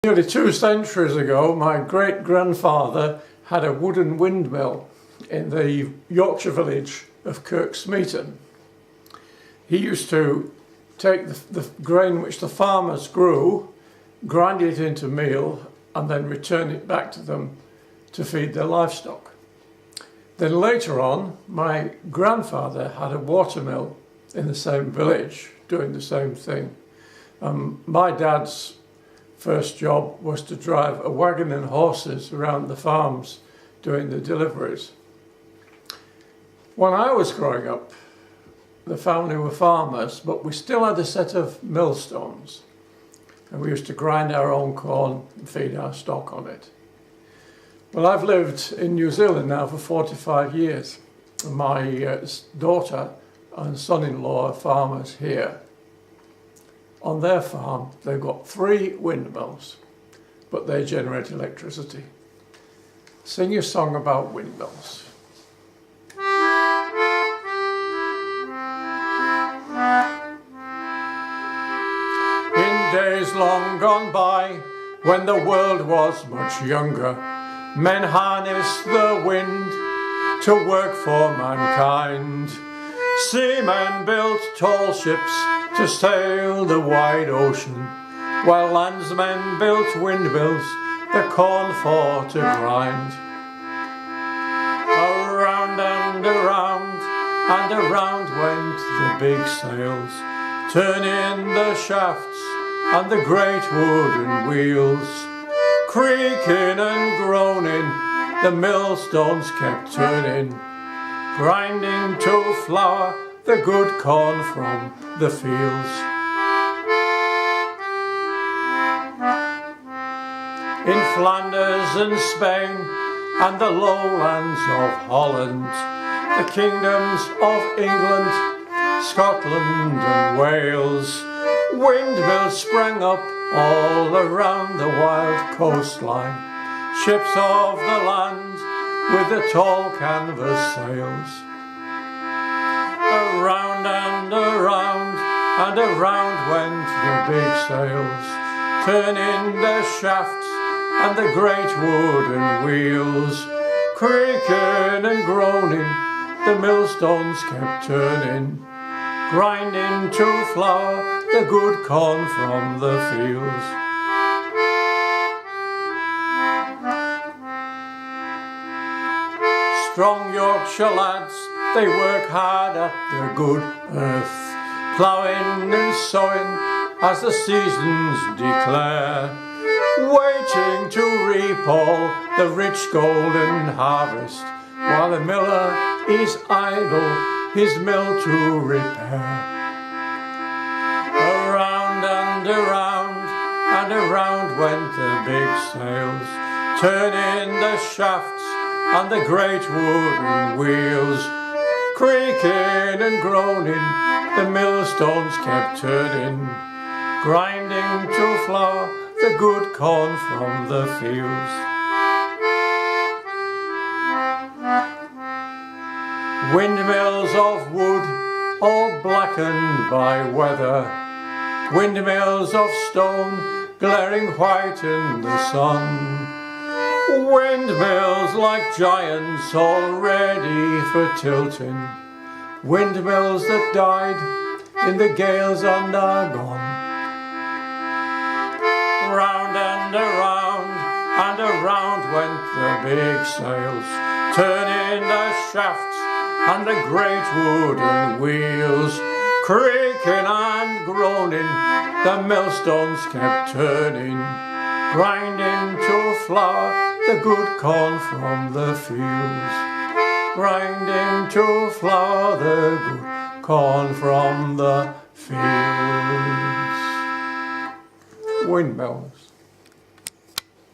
Nearly 2 centuries ago, my great-grandfather had a wooden windmill in the Yorkshire village of Kirksmeaton. He used to take the grain which the farmers grew, grind it into meal, and then return it back to them to feed their livestock. Then later on, my grandfather had a watermill in the same village doing the same thing. My dad's first job was to drive a wagon and horses around the farms doing the deliveries. When I was growing up, the family were farmers, but we still had a set of millstones, and we used to grind our own corn and feed our stock on it. Well, I've lived in New Zealand now for 45 years. My daughter and son-in-law are farmers here. On their farm, they've got 3 windmills, but they generate electricity. Sing your song about windmills. In days long gone by, when the world was much younger, men harnessed the wind to work for mankind. Seamen built tall ships to sail the wide ocean, while landsmen built windmills the corn for to grind. Around and around and around went the big sails, turning the shafts and the great wooden wheels. Creaking and groaning, the millstones kept turning, grinding to flour the good corn from the fields. In Flanders and Spain and the lowlands of Holland, the kingdoms of England, Scotland and Wales, windmills sprang up all around the wild coastline, ships of the land with the tall canvas sails. Around and around and around went the big sails, turning the shafts and the great wooden wheels. Creaking and groaning, the millstones kept turning, grinding to flour the good corn from the fields. Strong Yorkshire lads, they work hard at the good earth, ploughing and sowing as the seasons declare, waiting to reap all the rich golden harvest, while the miller is idle his mill to repair. Around and around and around went the big sails, turning the shafts and the great wooden wheels. Creaking and groaning, the millstones kept turning, grinding to flour the good corn from the fields. Windmills of wood, all blackened by weather, windmills of stone, glaring white in the sun, windmills like giants all ready for tilting, windmills that died in the gales and are gone. Round and around went the big sails, turning the shafts and the great wooden wheels. Creaking and groaning, the millstones kept turning, grinding to flour the good corn from the fields, grinding to flour the good corn from the fields. Windmills.